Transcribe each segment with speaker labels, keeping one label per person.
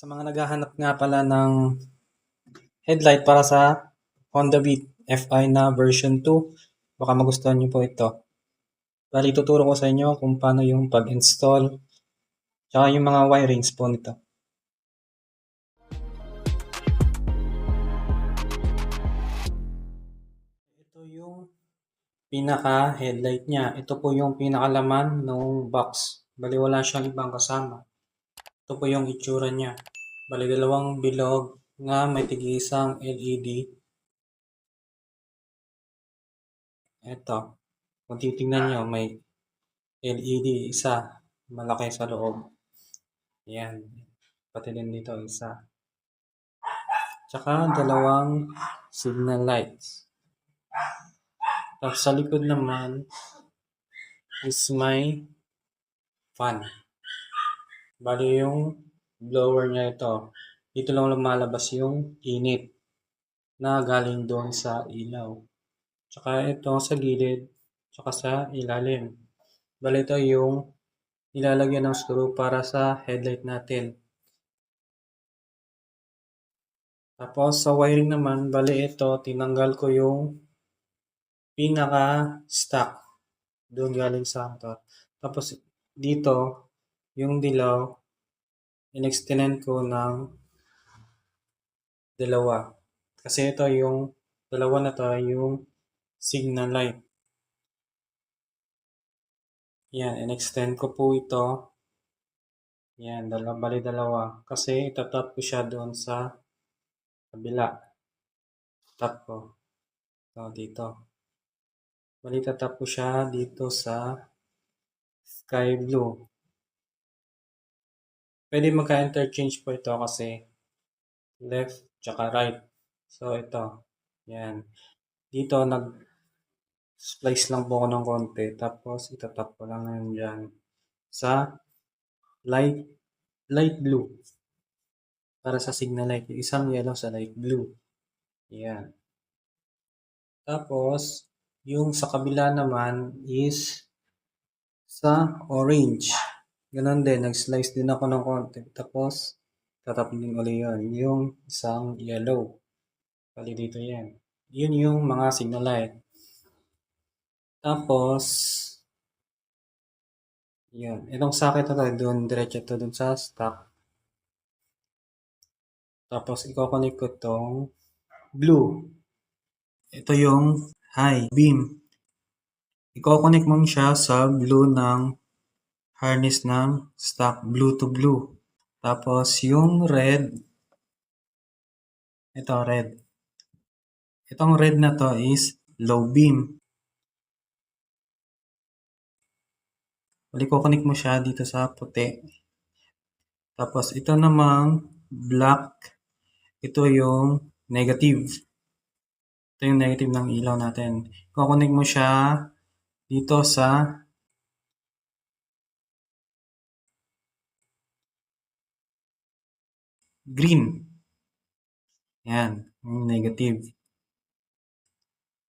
Speaker 1: Sa mga naghahanap nga pala ng headlight para sa Honda Beat FI na version 2, baka magustuhan niyo po ito. Bali, tuturo ko sa inyo kung paano yung pag-install, tsaka yung mga wirings po nito. Ito yung pinaka-headlight niya. Ito po yung pinakalaman ng box. Bali, wala siyang ibang kasama. Ito po yung itsura niya. Bali, dalawang bilog nga may tig-isang LED. Ito, kung titingnan nyo, may LED isa, malaki sa loob. Yan, pati din dito isa. Tsaka dalawang signal lights. Tapos sa likod naman is may fan. Bali yung blower niya ito. Dito lang lumalabas yung init na galing doon sa ilaw. Tsaka ito sa gilid, tsaka sa ilalim. Bali ito yung ilalagyan ng screw para sa headlight natin. Tapos sa wiring naman, bali ito, tinanggal ko yung pinaka-stock. Doon galing sa ito. Tapos dito, yung dilaw, in-extend ko ng dalawa. Kasi ito yung dalawa na to yung signal light. Yan, in-extend ko po ito. Yan, bali dalawa. Kasi itatap ko siya doon sa kabila. Tap ko. Ito, dito. Bali itatap ko siya dito sa sky blue. Pwede magka-interchange po ito kasi left tsaka right. So ito. Yan. Dito nag-splice lang po ako ng konti. Tapos itatap ko lang yan dyan sa light blue. Para sa signal light. Yung isang yellow sa light blue. Yan. Tapos yung sa kabila naman is sa orange. Ganon din. Nag-slice din ako ng konti. Tapos tatap din ulit yun. Yung isang yellow. Bali dito yan. Yun yung mga signal light. Tapos, yun. Itong socket na to, doon, diretso to doon sa stock. Tapos, i-connect ko tong blue. Ito yung high beam. I-connect mo siya sa blue ng harness ng stock, blue to blue. Tapos, yung red, ito red. Itong red na to is low beam. Bali, connect mo siya dito sa puti. Tapos, ito namang black. Ito yung negative. Ito yung negative ng ilaw natin. Connect mo siya dito sa green. Yan, yung negative.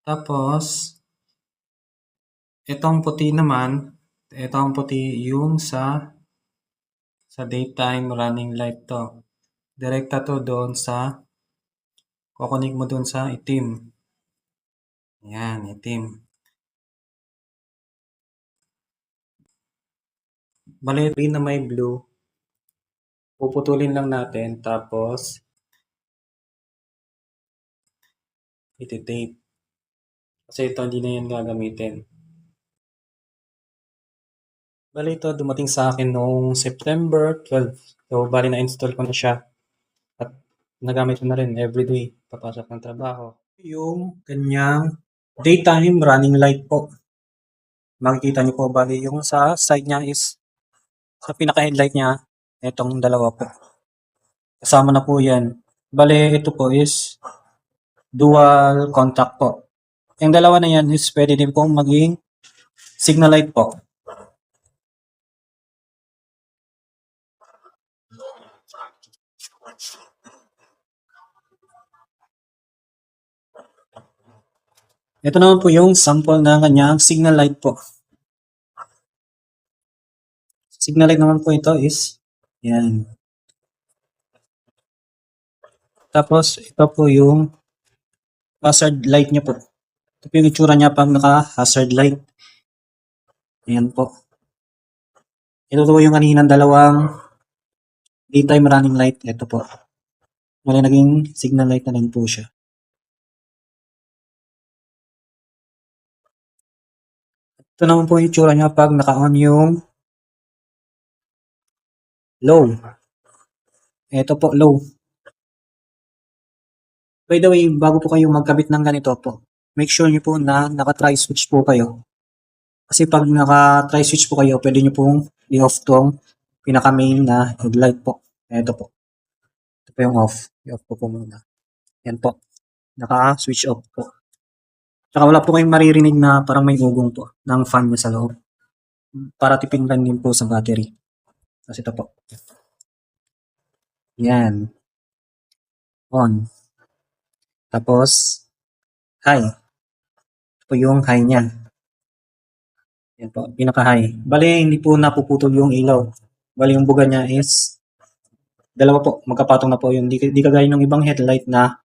Speaker 1: Tapos, itong puti naman, itong puti yung sa daytime running light to. Direkta to doon sa, kukunik mo doon sa itim. Yan, itim. Bali, na may blue. Puputulin lang natin, tapos iti-tape. Kasi ito hindi na yan gagamitin. Bali ito dumating sa akin noong September 12. So bali na-install ko na siya. At nagamit ko na rin everyday papasok ng trabaho. Yung kanyang daytime running light po. Makikita niyo po bali yung sa side niya is sa pinaka-headlight niya, itong dalawa po. Kasama na po yan. Bali ito po is dual contact po. Yung dalawa na yan is pwede din pong maging signal light po. Ito naman po yung sample ng kanyang signal light po. Signal light naman po ito is yan. Tapos, ito po yung hazard light niya po. Ito po yung itsura niya pag naka-hazard light. Ayan po. Ito po yung kaninang dalawang daytime running light. Ito po. Mali naging signal light na lang po siya. Ito naman po yung itsura niya pag naka-on yung low. Ito po, low. By the way, bago po kayo magkabit ng ganito po, make sure nyo po na naka-try switch po kayo. Kasi pag naka-try switch po kayo, pwede nyo pong i-off tong pinaka-main na headlight po. Ito po. Ito po yung off. I-off po muna. Yan po. Naka-switch off po. Tsaka wala po kayong maririnig na parang may ugong po ng fan niya sa loob. Para tipid lang din po sa battery. Kasi ito po. Yan. On. Tapos, high. Ito po yung high niya. Yan po, pinaka-high. Bali, hindi po napuputol yung ilaw. Bali, yung buga niya is dalawa po, magkapatong na po yun. Di kagaya ng ibang headlight na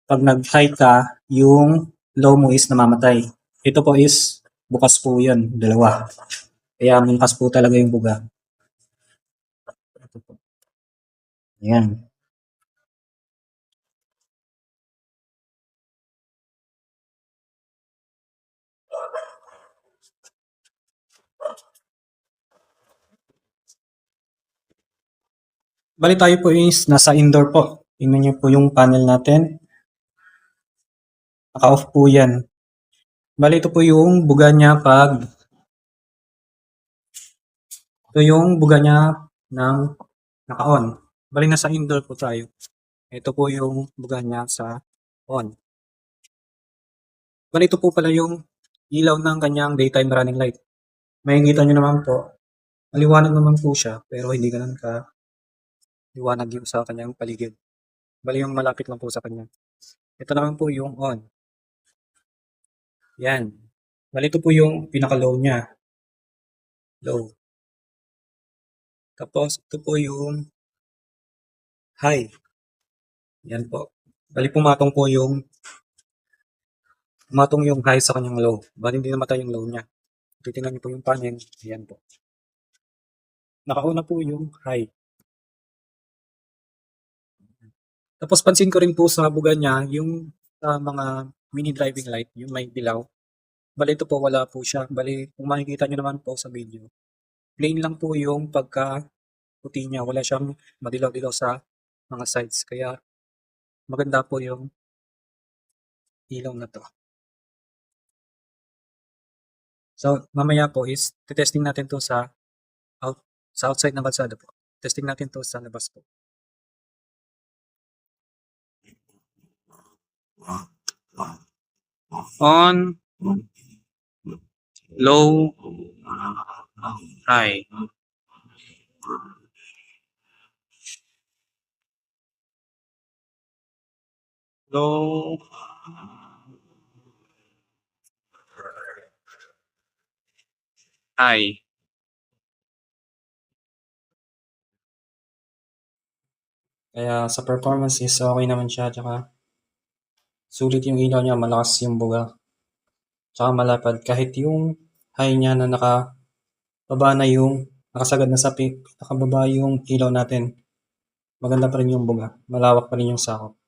Speaker 1: pag nag-high ka, yung low mo is namamatay. Ito po is bukas po yun, dalawa. Kaya bukas po talaga yung buga. Ito po. Ayan. Bali tayo po is nasa indoor po. Tingnan niyo po yung panel natin. Naka-off po yan. Bali ito po yung buga niya pag ito yung buga niya ng naka-on. Bali nasa indoor po tayo. Ito po yung buga niya sa on. Bali ito po pala yung ilaw ng kanyang daytime running light. Makikita nyo naman po, maliwanag naman po siya, pero hindi ganun ka liwanag yung sa kanyang paligid. Bali yung malapit lang po sa kanya. Ito naman po yung on. Yan. Bali ito po yung pinaka-low niya. Low. Tapos ito po yung high. Yan po. Bali pumatong po yung high sa kanyang low. Bali hindi namatay yung low niya. Titingnan niyo po yung panel. Yan po. Nakauna po yung high. Tapos pansin ko rin po sa buga niya, yung sa mga mini driving light, yung may dilaw. Bali ito po wala po siya. Bali kung makikita nyo naman po sa video, plain lang po yung pagka puti niya. Wala siyang madilaw-dilaw sa mga sides. Kaya maganda po yung ilaw na to. So mamaya po is testing natin to sa outside ng kalsada po. Testing natin to sa labas po. On, low, high. Low, high. Kaya sa performance is okay naman siya. Tsaka sulit yung ilaw niya, malakas yung buga. Tsaka malapad. Kahit yung high niya na nakababa na yung nakasagad na sa peak, nakababa yung ilaw natin. Maganda pa rin yung buga. Malawak pa rin yung sakop.